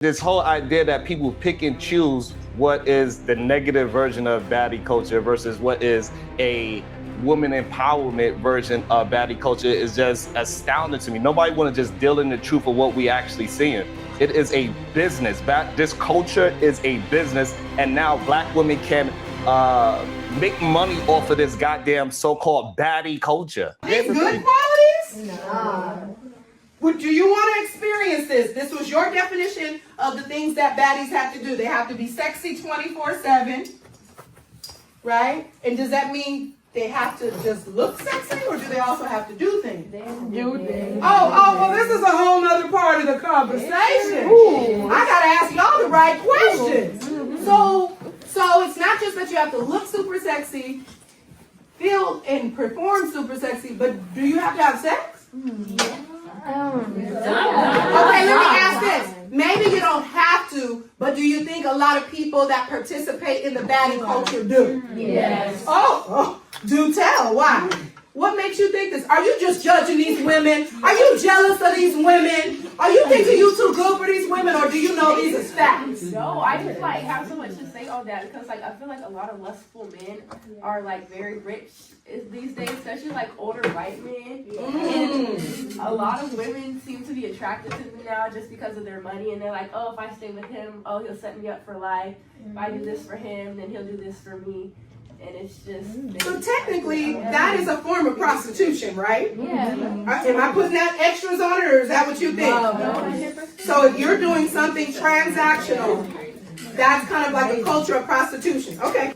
This whole idea that people pick and choose what is the negative version of baddie culture versus what is a woman empowerment version of baddie culture is just astounding to me. Nobody want to just deal in the truth of what we actually seeing. It is a business. This culture is a business, and now black women can make money off of this goddamn so-called baddie culture. These good qualities? No. Do you want to experience this? This was your definition of the things that baddies have to do. They have to be sexy 24/7, right? And does that mean they have to just look sexy, or do they also have to do things? Do things. Oh, well, this is a whole nother part of the conversation. Ooh. I got to ask y'all the right questions. So it's not just that you have to look super sexy, feel and perform super sexy, but do you have to have sex? Yeah. Okay, let me ask this. Maybe you don't have to, but do you think a lot of people that participate in the baddie culture do? Yes. Oh, do tell. Why? What makes you think this? Are you just judging these women? Are you jealous of these women? Are you thinking you too good for these women, or do you know these are facts? No, I just like have so much to say on that because like I feel like a lot of lustful men are like very rich these days, especially like older white men. And a lot of women seem to be attracted to me now just because of their money, and they're like, oh, if I stay with him, oh, he'll set me up for life. If I do this for him, then he'll do this for me. And it's just... So technically, that is a form of prostitution, right? Yeah. Am I putting that extras on it, or is that what you think? No. So if you're doing something transactional, that's kind of like a culture of prostitution. Okay.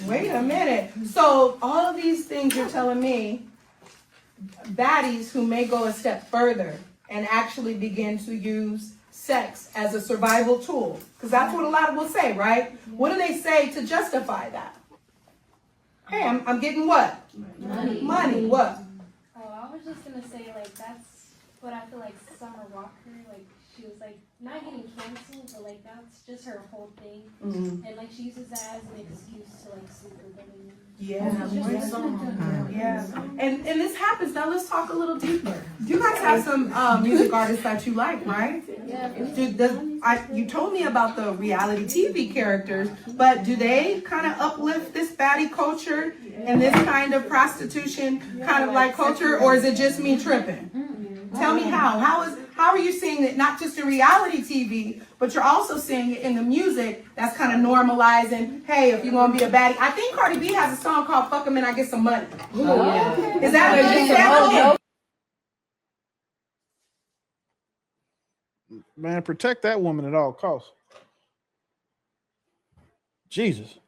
Wait a minute. So all of these things you're telling me, baddies who may go a step further and actually begin to use sex as a survival tool, because that's what a lot of will say, right? What do they say to justify that? Hey, I'm getting what? Money. What? Oh, I was just gonna say, like, that's what I feel like Summer Walker, like, she was like not getting canceled, but like that's just her whole thing. And like she uses that as an excuse to like sleep with women. Yeah. And this happens. Now let's talk a little deeper. You guys have some music artists that you like, right? Yeah. You told me about the reality TV characters, but do they kind of uplift this baddie culture and this kind of prostitution kind of like culture, or is it just me tripping? Tell me how. How are you seeing it not just in reality TV, but you're also seeing it in the music that's kind of normalizing, hey, if you're going to be a baddie. I think Cardi B has a song called Fuck 'Em and I Get Some Money. Yeah. Is that what you said? Man, protect that woman at all costs. Jesus.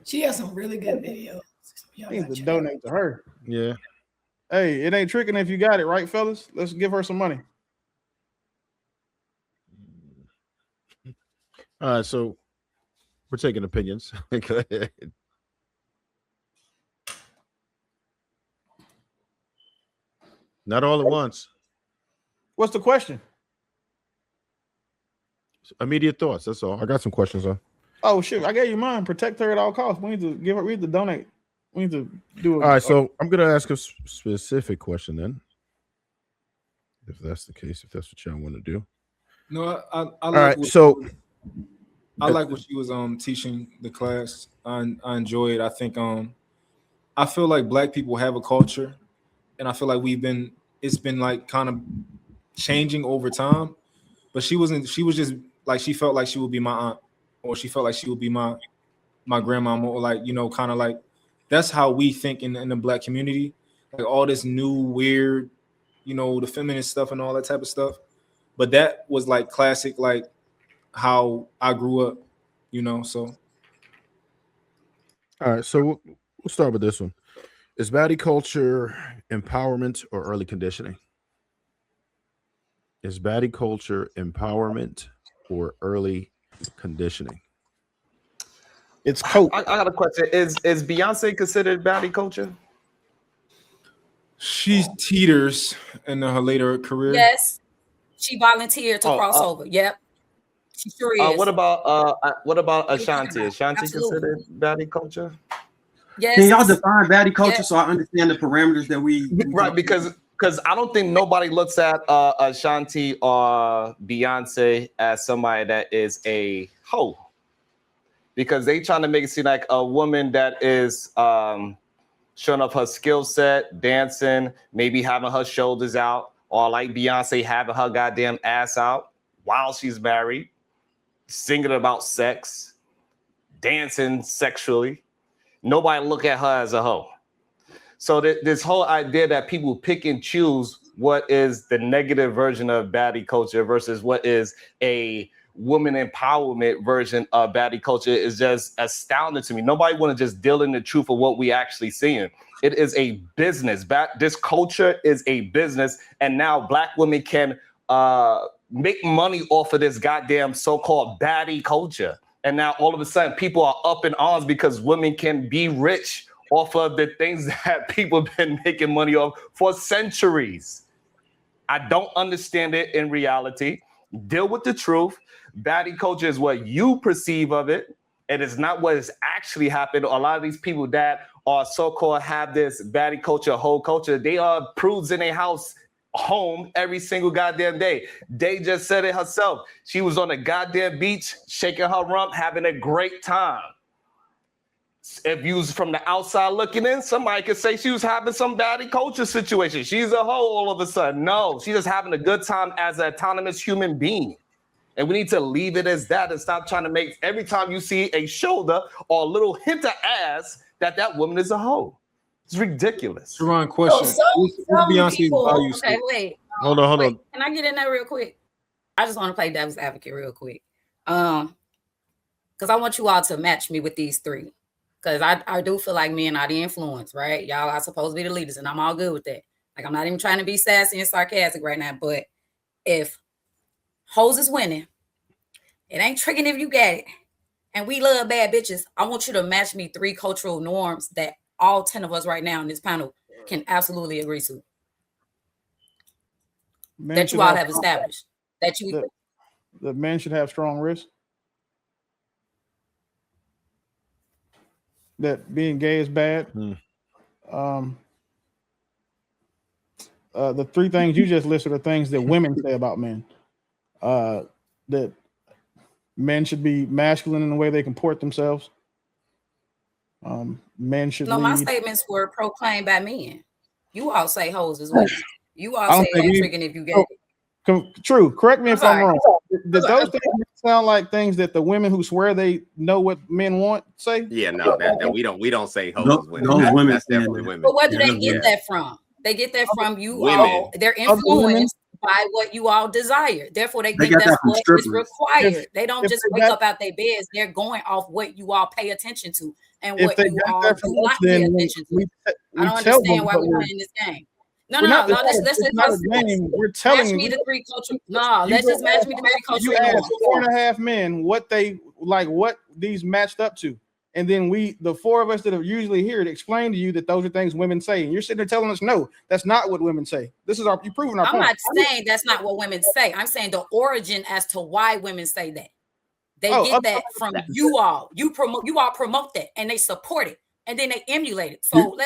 She has some really good videos. I need to donate to her. Yeah. Hey, it ain't tricking if you got it, right, fellas? Let's give her some money. All right, so we're taking opinions. Go ahead. Not all at once. What's the question? Immediate thoughts. That's all. I got some questions on. Oh shit! I gave you mine. Protect her at all costs. We need to give her. We need to donate. We need to do it. All right, so I'm gonna ask a specific question then, if that's the case. If that's what y'all want to do. No, I like all right. So I like what she was teaching the class. I enjoy it. I think I feel like black people have a culture, and I feel like it's been like kind of changing over time. But she was just like, she felt like she would be my aunt, or she felt like she would be my grandmama, or like, you know, kind of like that's how we think in the black community. Like all this new weird, you know, the feminist stuff and all that type of stuff. But that was like classic, like how I grew up, you know. So all right, so we'll start with this one. Is baddie culture empowerment or early conditioning? Is baddie culture empowerment or early conditioning? It's cope. I got a question. Is Beyonce considered baddie culture? She teeters in her later career. Yes, she volunteered to cross over. Yep, she sure is. What about Ashanti? Ashanti considered baddie culture? Yes. Can y'all define baddie culture so I understand the parameters that we right? Because because I don't think nobody looks at Ashanti or Beyonce as somebody that is a hoe, because they trying to make it seem like a woman that is showing off her skill set, dancing, maybe having her shoulders out, or like Beyonce having her goddamn ass out while she's married, singing about sex, dancing sexually. Nobody look at her as a hoe. So this whole idea that people pick and choose what is the negative version of baddie culture versus what is a woman empowerment version of baddie culture is just astounding to me. Nobody want to just deal in the truth of what we actually seeing. It is a business. This culture is a business, and now Black women can make money off of this goddamn so-called baddie culture. And now all of a sudden people are up in arms because women can be rich off of the things that people have been making money off for centuries. I don't understand it in reality. Deal with the truth. Baddie culture is what you perceive of it. It is not what has actually happened. A lot of these people that are so-called have this baddie culture, whole culture, they are prudes in their house, home every single goddamn day. Day just said it herself. She was on the goddamn beach, shaking her rump, having a great time. If you was from the outside looking in, somebody could say she was having some baddie culture situation. She's a hoe all of a sudden. No, she's just having a good time as an autonomous human being. And we need to leave it as that and stop trying to make every time you see a shoulder or a little hint of ass that woman is a hoe. It's ridiculous. Sharon, question. Who's Beyonce's value? Okay, wait. Hold on. Can I get in there real quick? I just want to play devil's advocate real quick. Because I want you all to match me with these three. Because I do feel like men are the influence, right? Y'all are supposed to be the leaders, and I'm all good with that. Like, I'm not even trying to be sassy and sarcastic right now, but if hoes is winning, it ain't tricking if you get it, and we love bad bitches, I want you to match me 3 cultural norms that all 10 of us right now in this panel can absolutely agree to. That you all have established. That men should have strong wrists. That being gay is bad. The 3 things you just listed are things that women say about men. That men should be masculine in the way they comport themselves. Men should lead. My statements were proclaimed by men. You all say hoes as well. You all say ain't tricking if you get it. True. Correct me if I'm wrong. Did those things sound like things that the women who swear they know what men want say? Yeah, no, that we don't say hoes. Those women, that's definitely women. But where do they get that from? They get that from you all. They're influenced by what you all desire. Therefore, they think that's what is required. They don't just wake up out their beds. They're going off what you all pay attention to and what you all do not pay attention to. I don't understand why we're playing this game. No. Let's just we're telling match me the 3 cultural. No, let's just match me the 3 cultural. You asked 4.5 men what they like, what these matched up to, and then the 4 of us that are usually here to explain to you that those are things women say, and you're sitting there telling us no, that's not what women say. This is you proving our point. I'm not saying that's not what women say. I'm saying the origin as to why women say that. They get that from you all. You all promote that, and they support it, and then they emulate it. So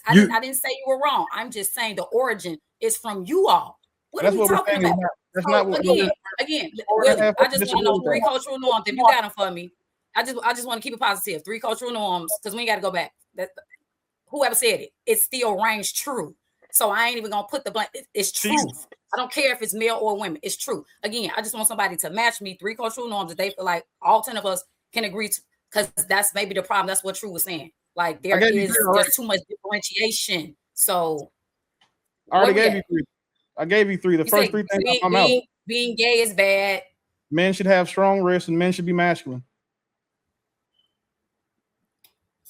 I didn't say you were wrong. I'm just saying the origin is from you all. What are we talking about? That's not what again, Willie, I just want to know 3 cultural norms. If you got them for me, I just want to keep it positive. 3 cultural norms, because we ain't got to go back. Whoever said it, it still reigns true. So I ain't even gonna put the blank. It's truth. I don't care if it's male or women. It's true. Again, I just want somebody to match me 3 cultural norms that they feel like all 10 of us can agree to, because that's maybe the problem. That's what True was saying. Like there's too much differentiation. So I already gave you 3. I gave you 3. The first 3 things I'm out. Being gay is bad. Men should have strong wrists and men should be masculine.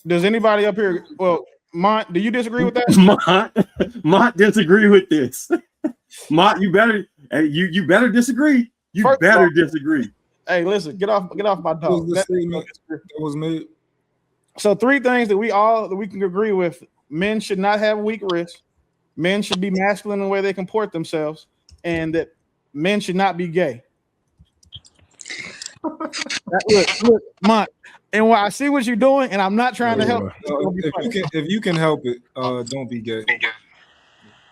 Does anybody up here? Well, Mont, do you disagree with that? Mont disagree with this. Mont, you better disagree. You better disagree. Hey, listen, get off my dog. That was made. So 3 things that we can agree with: men should not have weak wrists, men should be masculine in the way they comport themselves, and that men should not be gay. Look, Mont, and I see what you're doing, and I'm not trying to help. If you can help it, don't be gay.